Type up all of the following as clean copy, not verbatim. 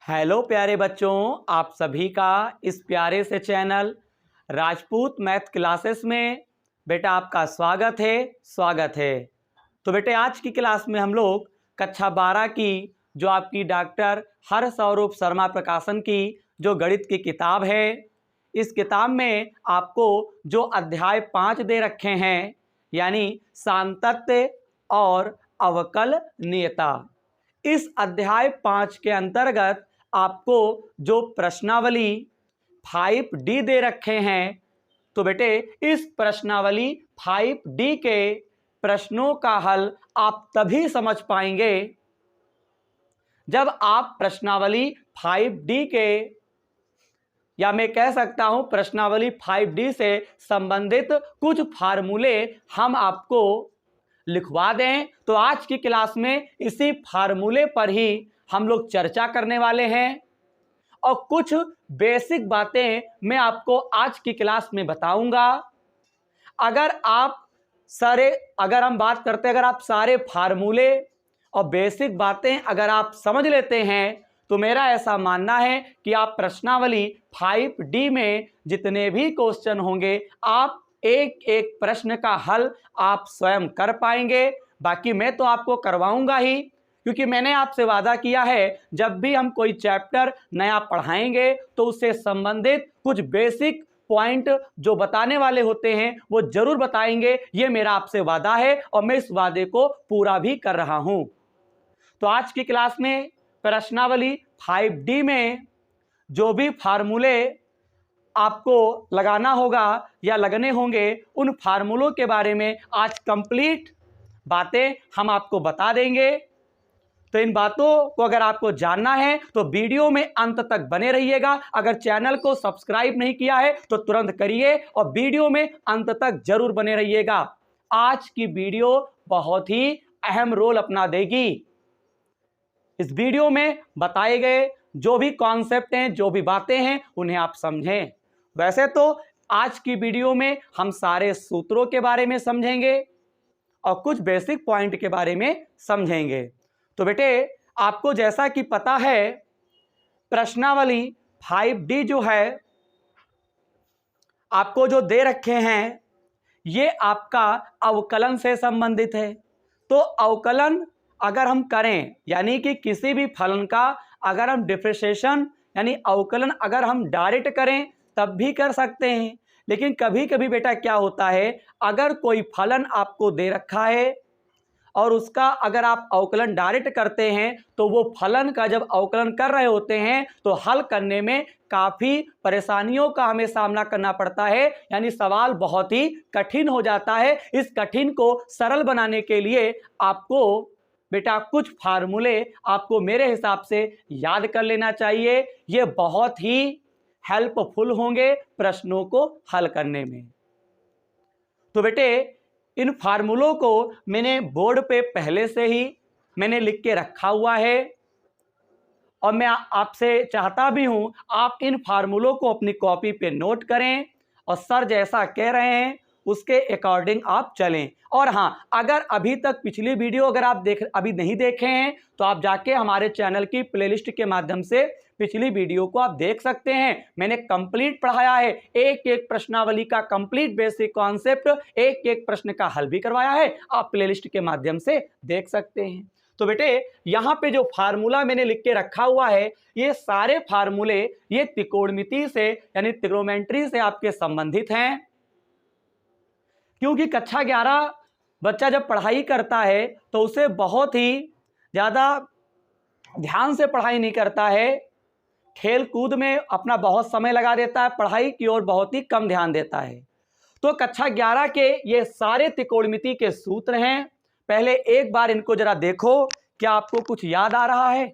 Hello प्यारे बच्चों, आप सभी का इस प्यारे से चैनल राजपूत मैथ क्लासेस में बेटा आपका स्वागत है। तो बेटे आज की क्लास में हम लोग कक्षा 12 की जो आपकी डॉक्टर हरस्वरूप शर्मा प्रकाशन की जो गणित की किताब है, इस किताब में आपको जो अध्याय 5 दे रखे हैं यानी सातत्य और अवकलनीयता, इस अध्याय 5 के अंतर्गत आपको जो प्रश्नावली 5D दे रखे हैं, तो बेटे इस प्रश्नावली 5D के प्रश्नों का हल आप तभी समझ पाएंगे जब आप प्रश्नावली 5D के, या मैं कह सकता हूं प्रश्नावली 5D से संबंधित कुछ फार्मूले हम आपको लिखवा दें। तो आज की क्लास में इसी फार्मूले पर ही हम लोग चर्चा करने वाले हैं और कुछ बेसिक बातें मैं आपको आज की क्लास में बताऊंगा। अगर हम बात करते हैं, अगर आप सारे फार्मूले और बेसिक बातें अगर आप समझ लेते हैं तो मेरा ऐसा मानना है कि आप प्रश्नावली 5D में जितने भी क्वेश्चन होंगे आप एक एक प्रश्न का हल आप स्वयं कर पाएंगे। बाकी मैं तो आपको करवाऊंगा ही, क्योंकि मैंने आपसे वादा किया है जब भी हम कोई चैप्टर नया पढ़ाएंगे तो उससे संबंधित कुछ बेसिक पॉइंट जो बताने वाले होते हैं वो जरूर बताएंगे। ये मेरा आपसे वादा है और मैं इस वादे को पूरा भी कर रहा हूं। तो आज की क्लास में प्रश्नावली 5D में जो भी फार्मूले आपको लगाना होगा या लगने होंगे, उन फार्मूलों के बारे में आज कंप्लीट बातें हम आपको बता देंगे। तो इन बातों को अगर आपको जानना है तो वीडियो में अंत तक बने रहिएगा। अगर चैनल को सब्सक्राइब नहीं किया है तो तुरंत करिए और वीडियो में अंत तक जरूर बने रहिएगा। आज की वीडियो बहुत ही अहम रोल अपना देगी। इस वीडियो में बताए गए जो भी कॉन्सेप्ट हैं, जो भी बातें हैं, उन्हें आप समझें। वैसे तो आज की वीडियो में हम सारे सूत्रों के बारे में समझेंगे और कुछ बेसिक पॉइंट के बारे में समझेंगे। तो बेटे आपको जैसा कि पता है प्रश्नावली 5D जो है आपको जो दे रखे हैं ये आपका अवकलन से संबंधित है। तो अवकलन अगर हम करें यानी कि किसी भी फलन का अगर हम डिफरेंशिएशन यानी अवकलन अगर हम डायरेक्ट करें तब भी कर सकते हैं, लेकिन कभी कभी बेटा क्या होता है, अगर कोई फलन आपको दे रखा है और उसका अगर आप अवकलन डायरेक्ट करते हैं तो वो फलन का जब अवकलन कर रहे होते हैं तो हल करने में काफ़ी परेशानियों का हमें सामना करना पड़ता है, यानी सवाल बहुत ही कठिन हो जाता है। इस कठिन को सरल बनाने के लिए आपको बेटा कुछ फार्मूले आपको मेरे हिसाब से याद कर लेना चाहिए। ये बहुत ही हेल्पफुल होंगे प्रश्नों को हल करने में। तो बेटे इन फार्मूलों को मैंने बोर्ड पे पहले से ही मैंने लिख के रखा हुआ है और मैं आपसे चाहता भी हूं आप इन फार्मूलों को अपनी कॉपी पे नोट करें और सर जैसा कह रहे हैं उसके अकॉर्डिंग आप चलें। और हाँ, अगर अभी तक पिछली वीडियो अगर आप अभी नहीं देखे हैं तो आप जाके हमारे चैनल की प्लेलिस्ट के माध्यम से पिछली वीडियो को आप देख सकते हैं। मैंने कंप्लीट पढ़ाया है, एक एक प्रश्नावली का कंप्लीट बेसिक कॉन्सेप्ट, एक एक प्रश्न का हल भी करवाया है, आप प्लेलिस्ट के माध्यम से देख सकते हैं। तो बेटे यहां पे जो फार्मूला मैंने लिख के रखा हुआ है ये सारे फार्मूले ये त्रिकोणमिति से यानी ट्रिग्नोमेट्री से आपके संबंधित हैं। क्योंकि कक्षा 11 बच्चा जब पढ़ाई करता है तो उसे बहुत ही ज़्यादा ध्यान से पढ़ाई नहीं करता है, खेल कूद में अपना बहुत समय लगा देता है, पढ़ाई की ओर बहुत ही कम ध्यान देता है। तो कक्षा 11 के ये सारे त्रिकोणमिति के सूत्र हैं। पहले एक बार इनको जरा देखो, क्या आपको कुछ याद आ रहा है?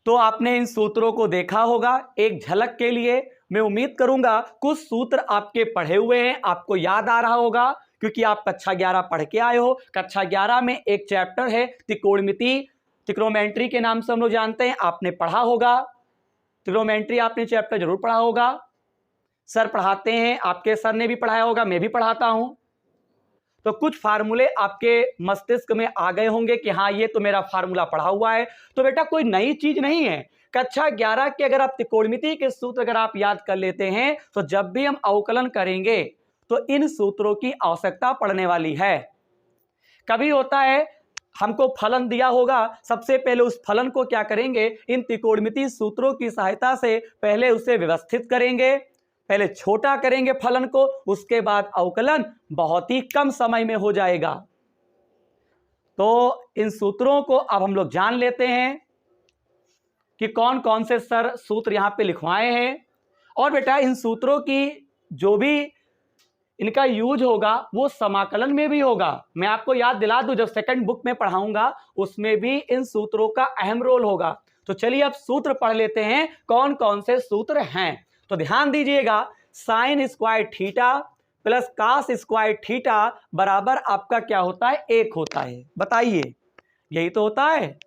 तो आपने इन सूत्रों को देखा होगा एक झलक के लिए। मैं उम्मीद करूंगा कुछ सूत्र आपके पढ़े हुए हैं, आपको याद आ रहा होगा, क्योंकि आप कक्षा 11 पढ़ के आए हो। कक्षा 11 में एक चैप्टर है त्रिकोणमिति, ट्रिग्नोमेट्री के नाम से हम लोग जानते हैं, आपने पढ़ा होगा। ट्रिग्नोमेट्री आपने चैप्टर जरूर पढ़ा होगा, सर पढ़ाते हैं, आपके सर ने भी पढ़ाया होगा, मैं भी पढ़ाता हूं। तो कुछ फार्मूले आपके मस्तिष्क में आ गए होंगे कि हाँ ये तो मेरा फार्मूला पढ़ा हुआ है। तो बेटा कोई नई चीज नहीं है। कक्षा 11 के अगर आप त्रिकोणमिति के सूत्र अगर आप याद कर लेते हैं तो जब भी हम अवकलन करेंगे तो इन सूत्रों की आवश्यकता पड़ने वाली है। कभी होता है हमको फलन दिया होगा, सबसे पहले उस फलन को क्या करेंगे, इन त्रिकोणमिति सूत्रों की सहायता से पहले उसे व्यवस्थित करेंगे, पहले छोटा करेंगे फलन को, उसके बाद अवकलन बहुत ही कम समय में हो जाएगा। तो इन सूत्रों को अब हम लोग जान लेते हैं कि कौन कौन से सर सूत्र यहां पे लिखवाए हैं। और बेटा इन सूत्रों की जो भी इनका यूज होगा वो समाकलन में भी होगा। मैं आपको याद दिला दूं, जब सेकंड बुक में पढ़ाऊंगा उसमें भी इन सूत्रों का अहम रोल होगा। तो चलिए अब सूत्र पढ़ लेते हैं कौन कौन से सूत्र हैं। तो ध्यान दीजिएगा, sine square theta plus cos square theta बराबर आपका क्या होता है, 1 होता है। बताइए, यही तो होता है।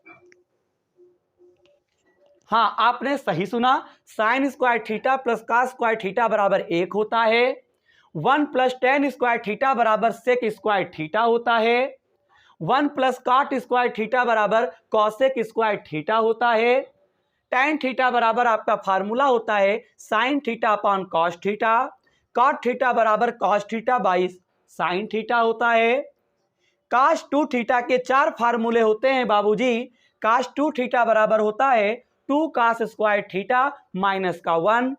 हाँ, आपने सही सुना, sine square theta plus cos square theta बराबर 1 होता है। 1 प्लस टेन स्क्वायर थीटा बराबर सेक स्क्वायर थीटा होता है। 1 प्लस काट स्क्वायर थीटा बराबर कॉसेक स्क्वायर थीटा होता है। टेन थीटा बराबर आपका फार्मूला होता है sine theta upon cos theta. Cot theta बराबर cos theta by sine theta होता है। काश 2 थीटा के 4 फार्मूले होते हैं बाबूजी। काश 2 थीटा बराबर होता है 2 कास स्क्वायर थीटा माइनस का 1।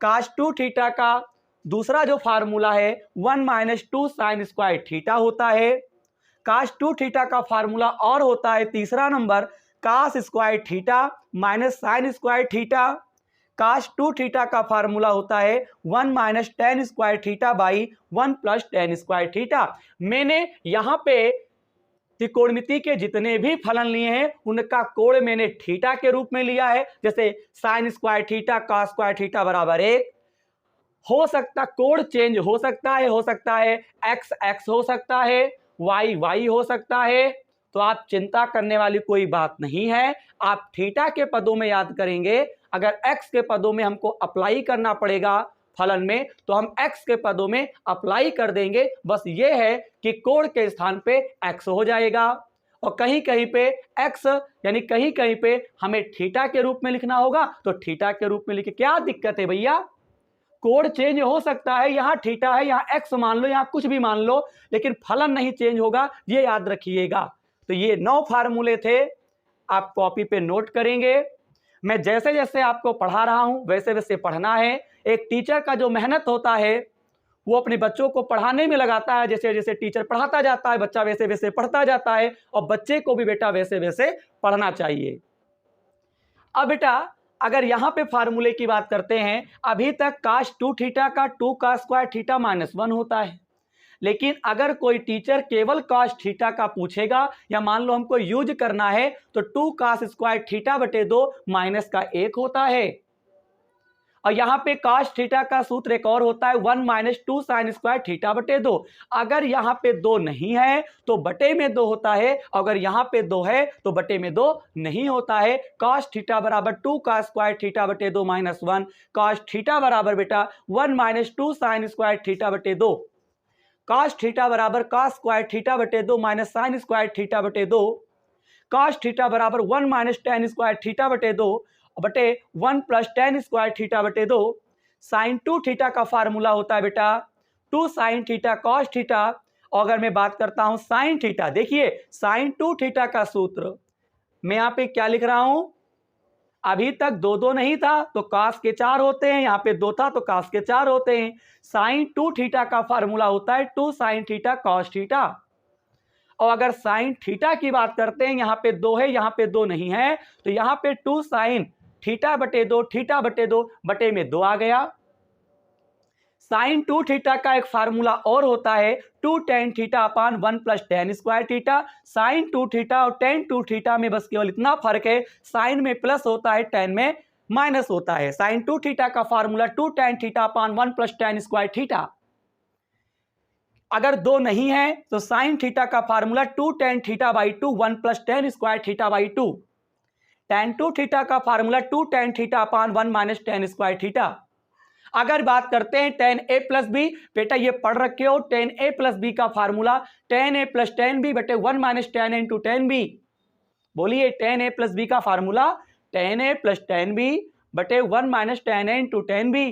काश 2 थीटा का दूसरा जो फार्मूला है 1 माइनस 2 साइन स्क्वायर थीटा होता है। काश 2 थीटा का फार्मूला और होता है तीसरा number cos square theta minus sine square theta. Cos 2 theta का फार्मूला होता है 1 minus tan square theta by 1 plus tan square theta. मैंने यहाँ पे त्रिकोणमिति के जितने भी फलन लिए हैं उनका कोण मैंने थीटा के रूप में लिया है। जैसे sign square theta cos square theta बराबर 1। हो सकता कोण चेंज हो सकता है एक्स एक्स हो सकता है, वाई वाई हो सकता है। तो आप चिंता करने वाली कोई बात नहीं है। आप थीटा के पदों में याद करेंगे, अगर एक्स के पदों में हमको अप्लाई करना पड़ेगा फलन में तो हम एक्स के पदों में अप्लाई कर देंगे। बस ये है कि कोण के स्थान पे एक्स हो जाएगा और कहीं कहीं पे एक्स यानी कहीं कहीं पे हमें थीटा के रूप में लिखना होगा तो थीटा के रूप में लिखे। क्या दिक्कत है भैया, कोड चेंज हो सकता है, यहाँ थीटा है यहाँ एक्स मान लो, यहाँ कुछ भी मान लो, लेकिन फलन नहीं चेंज होगा, ये याद रखिएगा। तो ये 9 फार्मूले थे, आप कॉपी पे नोट करेंगे। मैं जैसे जैसे आपको पढ़ा रहा हूं वैसे वैसे पढ़ना है। एक टीचर का जो मेहनत होता है वो अपने बच्चों को पढ़ाने में लगाता है। जैसे जैसे टीचर पढ़ाता जाता है बच्चा वैसे वैसे पढ़ता जाता है और बच्चे को भी बेटा वैसे वैसे पढ़ना चाहिए। अब बेटा अगर यहाँ पे फार्मूले की बात करते हैं, अभी तक काश 2 थीटा का 2 का स्क्वायर थीटा माइनस 1 होता है, लेकिन अगर कोई टीचर केवल काश थीटा का पूछेगा या मान लो हमको यूज करना है तो 2 काश स्क्वायर थीटा बटे 2 माइनस का 1 होता है। और यहाँ पे काश थीटा का सूत्र एक और होता है 1 माइनस 2 साइन स्क्वायर थीटा बटे 2। अगर यहाँ पे 2 नहीं है तो बटे में 2 होता है, अगर यहाँ पे 2 है तो बटे में 2 नहीं होता है। काश थीटा बराबर 2 का स्क्वायर थीटा बटे 2 माइनस 1। काश थीटा बराबर बेटा 1 माइनस 2 साइन स्क्वायर थीटा बटे 2। काश थीटा बराबर काश स्क्वायर थीटा बटे 2 माइनस साइन स्क्वायर थीटा बटे 2। काश थीटा बराबर 1 माइनस टेन स्क्वायर थीटा बटे 2 बटे 1 प्लस टेन स्क्वायर थीटा बटे 2। साइन 2 थीटा का फार्मूला होता है बेटा 2 साइन थीटा कॉस थीटा। और अगर मैं बात करता हूं साइन थीटा, देखिए साइन 2 थीटा का सूत्र मैं यहाँ पे क्या लिख रहा हूं, अभी तक 2 नहीं था तो कास के 4 होते हैं, यहाँ पे 2 था तो कास के 4 होते हैं। साइन 2 थीटा का फार्मूला होता है 2 साइन थीटा कॉस थीटा। और अगर साइन थीटा की बात करते हैं, यहाँ पे 2 है यहाँ पे 2 नहीं है, तो यहाँ पे 2 साइन थीटा बटे 2 थीटा बटे 2 बटे में 2 आ गया। साइन 2 थीटा का एक फार्मूला और होता है 2 tan theta upon 1 plus tan square theta. Sine 2 theta और टेन 2 थीटा में बस केवल इतना फर्क है, साइन में प्लस होता है टेन में माइनस होता है। साइन 2 थीटा का formula 2 tan theta upon 1 plus tan square theta. अगर 2 नहीं है तो साइन थीटा का formula 2 tan theta by 2 1 plus tan square theta by 2। Tan 2 theta का formula 2 tan theta upon 1 minus tan square theta. अगर बात करते हैं tan a प्लस बी, बेटा ये पढ़ रखे हो tan a प्लस बी का formula tan a plus tan b बटे 1 minus tan a into tan b। बोलिए tan a प्लस बी का formula tan a plus tan b बटे 1 minus tan a into tan b।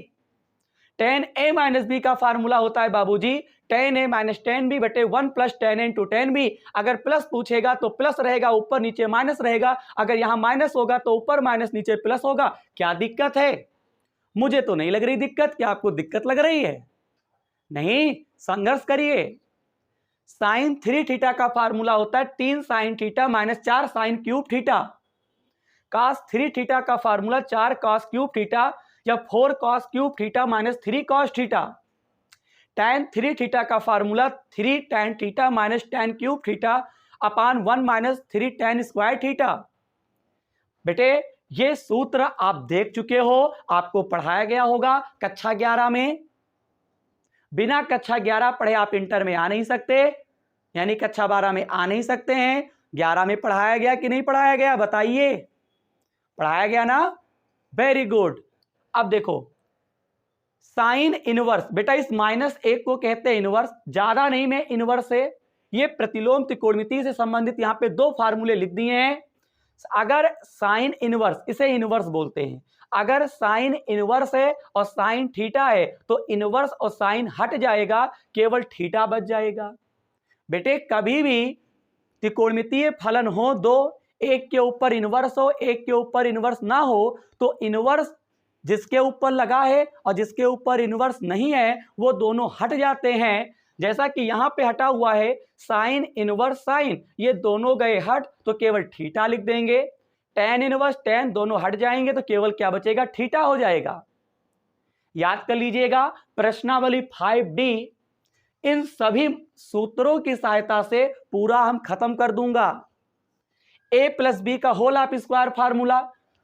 tan a minus B का formula होता है बाबूजी tan a minus tan b बटे 1 plus tan a into tan b। अगर plus पूछेगा तो प्लस रहेगा, ऊपर नीचे माइनस रहेगा, अगर यहां माइनस होगा तो ऊपर माइनस नीचे प्लस होगा। क्या दिक्कत है? मुझे तो नहीं लग रही दिक्कत। क्या आपको दिक्कत लग रही है? नहीं, संघर्ष करिए। साइन 3 थीटा का फार्मूला होता है 3 sine theta minus 4 sine cube theta. Cos 3 theta का फार्मूला 4 कॉस क्यूब थीटा या 4 cos cube theta minus 3 cos theta. tan 3 theta का formula 3 tan theta minus tan cube theta upon 1 minus 3 tan square theta. बेटे ये सूत्र आप देख चुके हो, आपको पढ़ाया गया होगा कक्षा 11 में। बिना कक्षा 11 पढ़े आप इंटर में आ नहीं सकते, यानी कक्षा 12 में आ नहीं सकते हैं। 11 में पढ़ाया गया कि नहीं पढ़ाया गया बताइए? पढ़ाया गया ना? Very good. अब देखो साइन इनवर्स, बेटा इस -1 को कहते हैं इनवर्स, ज्यादा नहीं में इनवर्स है। ये प्रतिलोम त्रिकोणमिति से संबंधित यहां पे 2 फार्मूले लिख दिए हैं। अगर साइन इनवर्स, इसे इनवर्स बोलते हैं, अगर साइन इनवर्स है और साइन थीटा है तो इनवर्स और साइन हट जाएगा, केवल थीटा बच जाएगा। बेटे कभी भी त्रिकोणमितीय फलन हो दो, एक के ऊपर इनवर्स हो एक के ऊपर इनवर्स ना हो, तो इनवर्स जिसके ऊपर लगा है और जिसके ऊपर इनवर्स नहीं है वो दोनों हट जाते हैं। जैसा कि यहां पे हटा हुआ है साइन इनवर्स साइन, ये दोनों गए हट तो केवल थीटा लिख देंगे। tan इनवर्स tan दोनों हट जाएंगे तो केवल क्या बचेगा? थीटा हो जाएगा। याद कर लीजिएगा प्रश्नावली 5D, इन सभी सूत्रों की सहायता से पूरा हम खत्म कर दूंगा। a प्लस बी का होल ऑफ स्क्वायर फार्मूला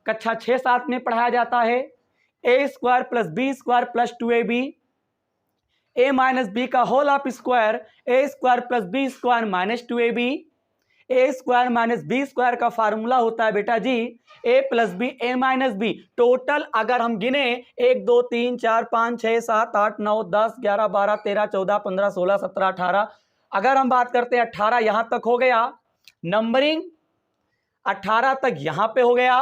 कक्षा 6-7 में पढ़ाया जाता है। a square plus b square plus 2ab, a minus B का whole of square a square plus b square minus 2ab। a square minus b square का formula होता है बेटा जी a plus b a minus b. Total अगर हम गिने 1 2 3 4 5 6 7 8 9 10 11 12 13 14 15 16 17 18, अगर हम बात करते हैं 18 यहां तक हो गया, नंबरिंग 18 तक यहां पे हो गया।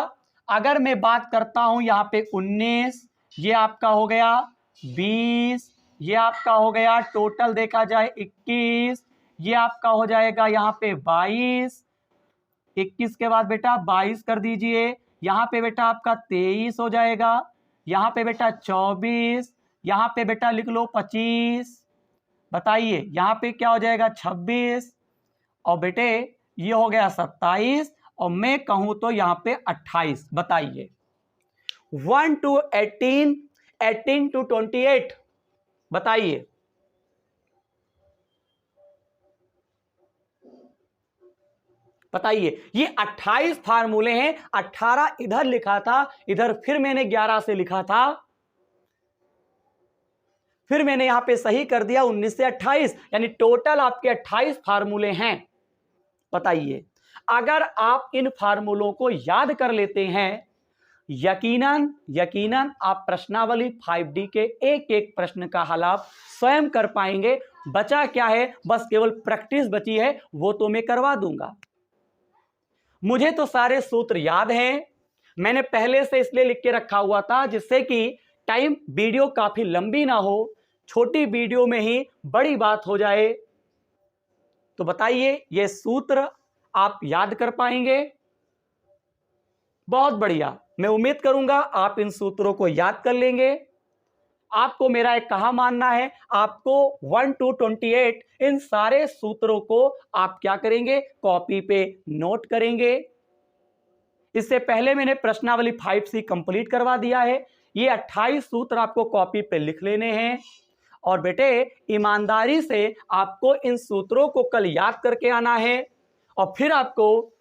अगर मैं बात करता हूं यहां पे 19, ये आपका हो गया 20, ये आपका हो गया, टोटल देखा जाए 21, ये आपका हो जाएगा यहाँ पे 22, 21 के बाद बेटा 22 कर दीजिए, यहाँ पे बेटा आपका 23 हो जाएगा, यहाँ पे बेटा 24, यहाँ पे बेटा लिख लो 25, बताइए यहाँ पे क्या हो जाएगा 26, और बेटे ये हो गया 27, और मैं कहूं तो यहाँ पे 28। बताइए 1 to 18, 18 to 28, बताइए बताइए। ये 28 फार्मूले हैं। 18 इधर लिखा था, इधर फिर मैंने 11 से लिखा था, फिर मैंने यहां पे सही कर दिया 19 से 28, यानी टोटल आपके 28 फार्मूले हैं। बताइए अगर आप इन फार्मूलों को याद कर लेते हैं, यकीनन आप प्रश्नावली 5D के एक एक प्रश्न का हल आप स्वयं कर पाएंगे। बचा क्या है? बस केवल प्रैक्टिस बची है, वो तो मैं करवा दूंगा। मुझे तो सारे सूत्र याद हैं, मैंने पहले से इसलिए लिख के रखा हुआ था जिससे कि टाइम वीडियो काफी लंबी ना हो, छोटी वीडियो में ही बड़ी बात हो जाए। तो बताइए ये सूत्र आप याद कर पाएंगे? बहुत बढ़िया, मैं उम्मीद करूंगा आप इन सूत्रों को याद कर लेंगे। आपको मेरा एक कहा मानना है, आपको 1 to 28 इन सारे सूत्रों को आप क्या करेंगे? कॉपी पे नोट करेंगे। इससे पहले मैंने प्रश्नावली 5C कंप्लीट करवा दिया है। ये 28 सूत्र आपको कॉपी पे लिख लेने हैं, और बेटे ईमानदारी से आपको इन सूत्रों को कल याद करके आना है, और फिर आपको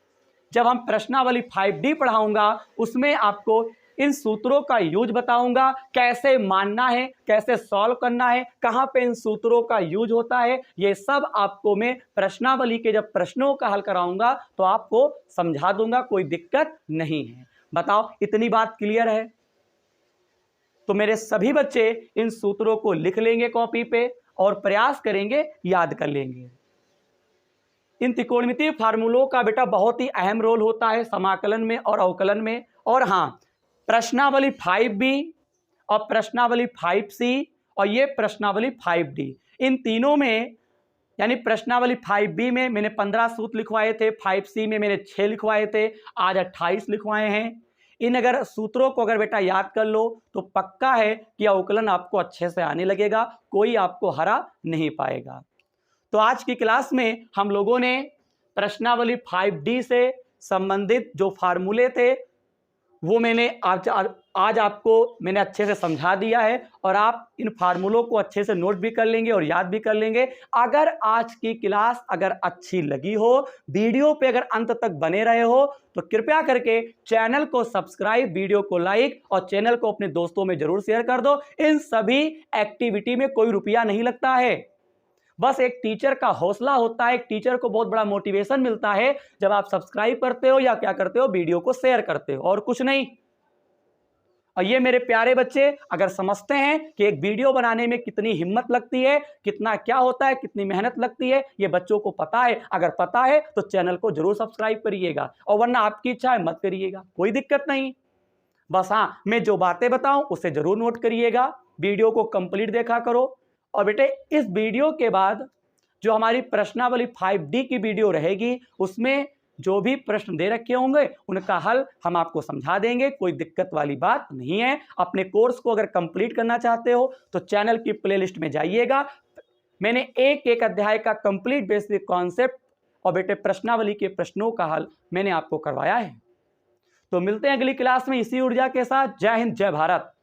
जब हम प्रश्नावली 5D पढ़ाऊंगा उसमें आपको इन सूत्रों का यूज बताऊंगा, कैसे मानना है, कैसे सॉल्व करना है, कहां पे इन सूत्रों का यूज होता है, ये सब आपको मैं प्रश्नावली के जब प्रश्नों का हल कराऊंगा तो आपको समझा दूंगा, कोई दिक्कत नहीं है। बताओ इतनी बात क्लियर है? तो मेरे सभी बच्चे इन सूत्रों को लिख लेंगे कॉपी पे और प्रयास करेंगे, याद कर लेंगे। इन त्रिकोणमितीय फार्मूलों का बेटा बहुत ही अहम रोल होता है समाकलन में और अवकलन में। और हाँ, प्रश्नावली 5B और प्रश्नावली 5C और ये प्रश्नावली 5D, इन तीनों में यानी प्रश्नावली 5B में मैंने 15 सूत्र लिखवाए थे, 5C में मैंने 6 लिखवाए थे, आज 28 लिखवाए हैं। इन अगर सूत्रों को अगर बेटा याद कर लो तो पक्का है कि अवकलन आपको अच्छे से आने लगेगा, कोई आपको हरा नहीं पाएगा। तो आज की क्लास में हम लोगों ने प्रश्नावली 5D से संबंधित जो फार्मूले थे वो मैंने आज आपको मैंने अच्छे से समझा दिया है और आप इन फार्मूलों को अच्छे से नोट भी कर लेंगे और याद भी कर लेंगे। अगर आज की क्लास अगर अच्छी लगी हो, वीडियो पे अगर अंत तक बने रहे हो, तो कृपया करके चैनल को सब्सक्राइब, वीडियो को लाइक और चैनल को अपने दोस्तों में जरूर शेयर कर दो। इन सभी एक्टिविटी में कोई रुपया नहीं लगता है, बस एक टीचर का हौसला होता है, एक टीचर को बहुत बड़ा मोटिवेशन मिलता है जब आप सब्सक्राइब करते हो या क्या करते हो, वीडियो को शेयर करते हो, और कुछ नहीं। और ये मेरे प्यारे बच्चे अगर समझते हैं कि एक वीडियो बनाने में कितनी हिम्मत लगती है, कितना क्या होता है, कितनी मेहनत लगती है, ये बच्चों को पता है। अगर पता है तो चैनल को जरूर सब्सक्राइब करिएगा, और वरना आपकी इच्छा है मत करिएगा, कोई दिक्कत नहीं। बस हाँ, मैं जो बातें बताऊं उसे जरूर नोट करिएगा, वीडियो को कंप्लीट देखा करो। और बेटे इस वीडियो के बाद जो हमारी प्रश्नावली 5D की वीडियो रहेगी उसमें जो भी प्रश्न दे रखे होंगे उनका हल हम आपको समझा देंगे, कोई दिक्कत वाली बात नहीं है। अपने कोर्स को अगर कंप्लीट करना चाहते हो तो चैनल की प्लेलिस्ट में जाइएगा, मैंने एक एक अध्याय का कंप्लीट बेसिक कॉन्सेप्ट और बेटे प्रश्नावली के प्रश्नों का हल मैंने आपको करवाया है। तो मिलते हैं अगली क्लास में इसी ऊर्जा के साथ। जय हिंद, जय भारत।